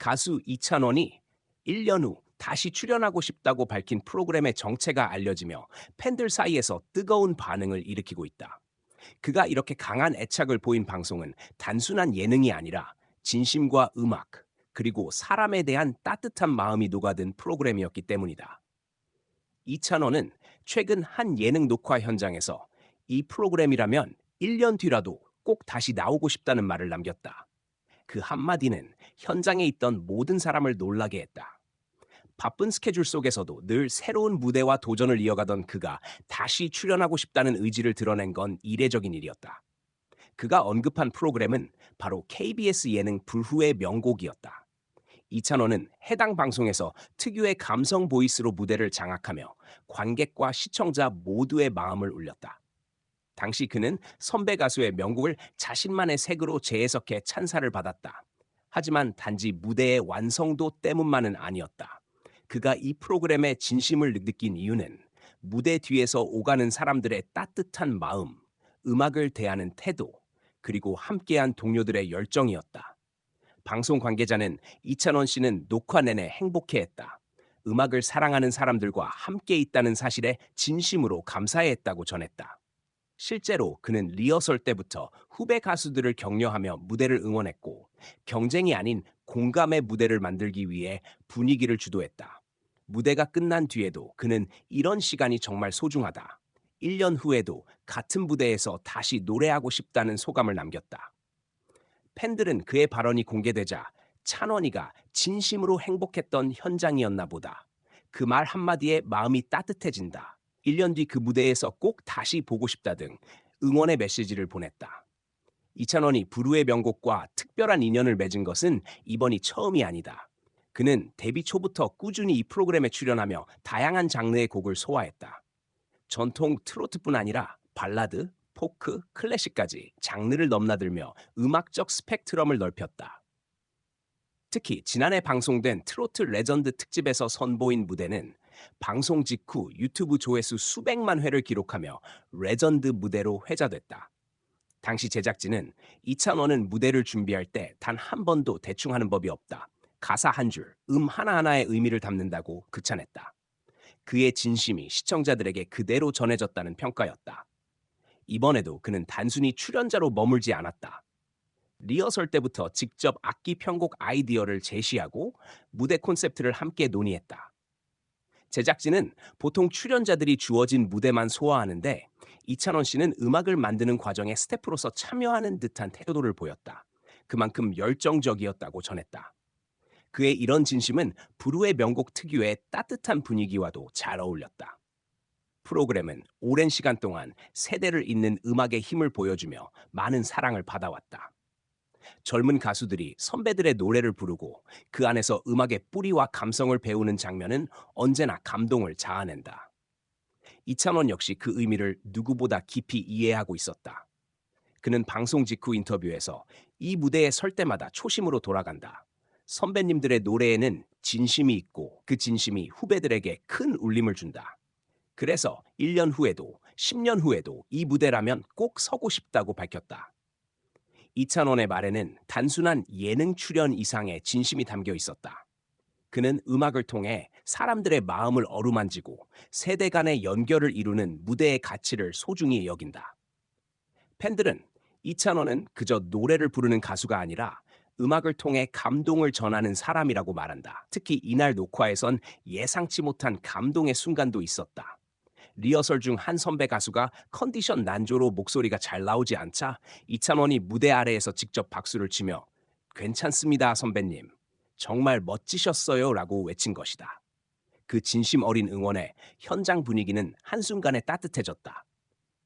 가수 이찬원이 1년 후 다시 출연하고 싶다고 밝힌 프로그램의 정체가 알려지며 팬들 사이에서 뜨거운 반응을 일으키고 있다. 그가 이렇게 강한 애착을 보인 방송은 단순한 예능이 아니라 진심과 음악, 그리고 사람에 대한 따뜻한 마음이 녹아든 프로그램이었기 때문이다. 이찬원은 최근 한 예능 녹화 현장에서 이 프로그램이라면 1년 뒤라도 꼭 다시 나오고 싶다는 말을 남겼다. 그 한마디는 현장에 있던 모든 사람을 놀라게 했다. 바쁜 스케줄 속에서도 늘 새로운 무대와 도전을 이어가던 그가 다시 출연하고 싶다는 의지를 드러낸 건 이례적인 일이었다. 그가 언급한 프로그램은 바로 KBS 예능 불후의 명곡이었다. 이찬원은 해당 방송에서 특유의 감성 보이스로 무대를 장악하며 관객과 시청자 모두의 마음을 울렸다. 당시 그는 선배 가수의 명곡을 자신만의 색으로 재해석해 찬사를 받았다. 하지만 단지 무대의 완성도 때문만은 아니었다. 그가 이 프로그램의 진심을 느낀 이유는 무대 뒤에서 오가는 사람들의 따뜻한 마음, 음악을 대하는 태도, 그리고 함께한 동료들의 열정이었다. 방송 관계자는 이찬원 씨는 녹화 내내 행복해했다. 음악을 사랑하는 사람들과 함께 있다는 사실에 진심으로 감사해했다고 전했다. 실제로 그는 리허설 때부터 후배 가수들을 격려하며 무대를 응원했고, 경쟁이 아닌 공감의 무대를 만들기 위해 분위기를 주도했다. 무대가 끝난 뒤에도 그는 이런 시간이 정말 소중하다. 1년 후에도 같은 무대에서 다시 노래하고 싶다는 소감을 남겼다. 팬들은 그의 발언이 공개되자 찬원이가 진심으로 행복했던 현장이었나 보다. 그 말 한마디에 마음이 따뜻해진다. 1년 뒤 그 무대에서 꼭 다시 보고 싶다 등 응원의 메시지를 보냈다. 이찬원이 부르의 명곡과 특별한 인연을 맺은 것은 이번이 처음이 아니다. 그는 데뷔 초부터 꾸준히 이 프로그램에 출연하며 다양한 장르의 곡을 소화했다. 전통 트로트뿐 아니라 발라드, 포크, 클래식까지 장르를 넘나들며 음악적 스펙트럼을 넓혔다. 특히 지난해 방송된 트로트 레전드 특집에서 선보인 무대는 방송 직후 유튜브 조회수 수백만 회를 기록하며 레전드 무대로 회자됐다. 당시 제작진은 이찬원은 무대를 준비할 때 단 한 번도 대충 하는 법이 없다. 가사 한 줄, 하나하나의 의미를 담는다고 극찬했다. 그의 진심이 시청자들에게 그대로 전해졌다는 평가였다. 이번에도 그는 단순히 출연자로 머물지 않았다. 리허설 때부터 직접 악기 편곡 아이디어를 제시하고 무대 콘셉트를 함께 논의했다. 제작진은 보통 출연자들이 주어진 무대만 소화하는데 이찬원 씨는 음악을 만드는 과정에 스태프로서 참여하는 듯한 태도를 보였다. 그만큼 열정적이었다고 전했다. 그의 이런 진심은 부르의 명곡 특유의 따뜻한 분위기와도 잘 어울렸다. 프로그램은 오랜 시간 동안 세대를 잇는 음악의 힘을 보여주며 많은 사랑을 받아왔다. 젊은 가수들이 선배들의 노래를 부르고 그 안에서 음악의 뿌리와 감성을 배우는 장면은 언제나 감동을 자아낸다. 이찬원 역시 그 의미를 누구보다 깊이 이해하고 있었다. 그는 방송 직후 인터뷰에서 이 무대에 설 때마다 초심으로 돌아간다. 선배님들의 노래에는 진심이 있고 그 진심이 후배들에게 큰 울림을 준다. 그래서 1년 후에도 10년 후에도 이 무대라면 꼭 서고 싶다고 밝혔다. 이찬원의 말에는 단순한 예능 출연 이상의 진심이 담겨 있었다. 그는 음악을 통해 사람들의 마음을 어루만지고 세대 간의 연결을 이루는 무대의 가치를 소중히 여긴다. 팬들은 이찬원은 그저 노래를 부르는 가수가 아니라 음악을 통해 감동을 전하는 사람이라고 말한다. 특히 이날 녹화에선 예상치 못한 감동의 순간도 있었다. 리허설 중 한 선배 가수가 컨디션 난조로 목소리가 잘 나오지 않자 이찬원이 무대 아래에서 직접 박수를 치며 "괜찮습니다, 선배님. 정말 멋지셨어요." 라고 외친 것이다. 그 진심 어린 응원에 현장 분위기는 한순간에 따뜻해졌다.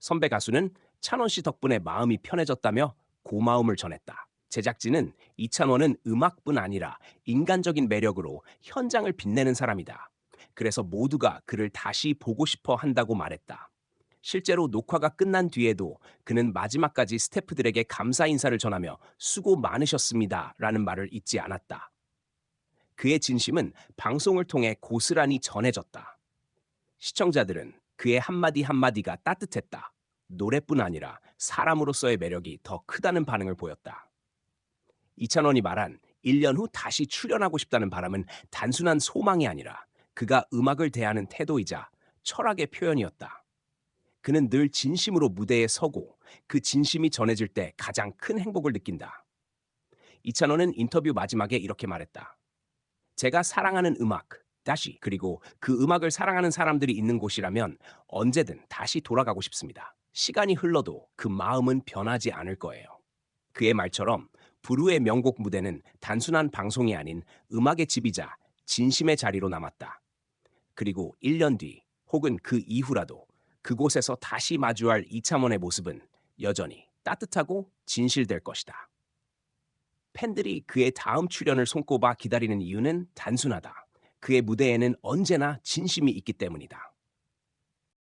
선배 가수는 찬원 씨 덕분에 마음이 편해졌다며 고마움을 전했다. 제작진은 이찬원은 음악뿐 아니라 인간적인 매력으로 현장을 빛내는 사람이다. 그래서 모두가 그를 다시 보고 싶어 한다고 말했다. 실제로 녹화가 끝난 뒤에도 그는 마지막까지 스태프들에게 감사 인사를 전하며 수고 많으셨습니다 라는 말을 잊지 않았다. 그의 진심은 방송을 통해 고스란히 전해졌다. 시청자들은 그의 한마디 한마디가 따뜻했다. 노래뿐 아니라 사람으로서의 매력이 더 크다는 반응을 보였다. 이찬원이 말한 1년 후 다시 출연하고 싶다는 바람은 단순한 소망이 아니라 그가 음악을 대하는 태도이자 철학의 표현이었다. 그는 늘 진심으로 무대에 서고 그 진심이 전해질 때 가장 큰 행복을 느낀다. 이찬원은 인터뷰 마지막에 이렇게 말했다. 제가 사랑하는 음악, 다시 그리고 그 음악을 사랑하는 사람들이 있는 곳이라면 언제든 다시 돌아가고 싶습니다. 시간이 흘러도 그 마음은 변하지 않을 거예요. 그의 말처럼 부르의 명곡 무대는 단순한 방송이 아닌 음악의 집이자 진심의 자리로 남았다. 그리고 1년 뒤 혹은 그 이후라도 그곳에서 다시 마주할 이창원의 모습은 여전히 따뜻하고 진실될 것이다. 팬들이 그의 다음 출연을 손꼽아 기다리는 이유는 단순하다. 그의 무대에는 언제나 진심이 있기 때문이다.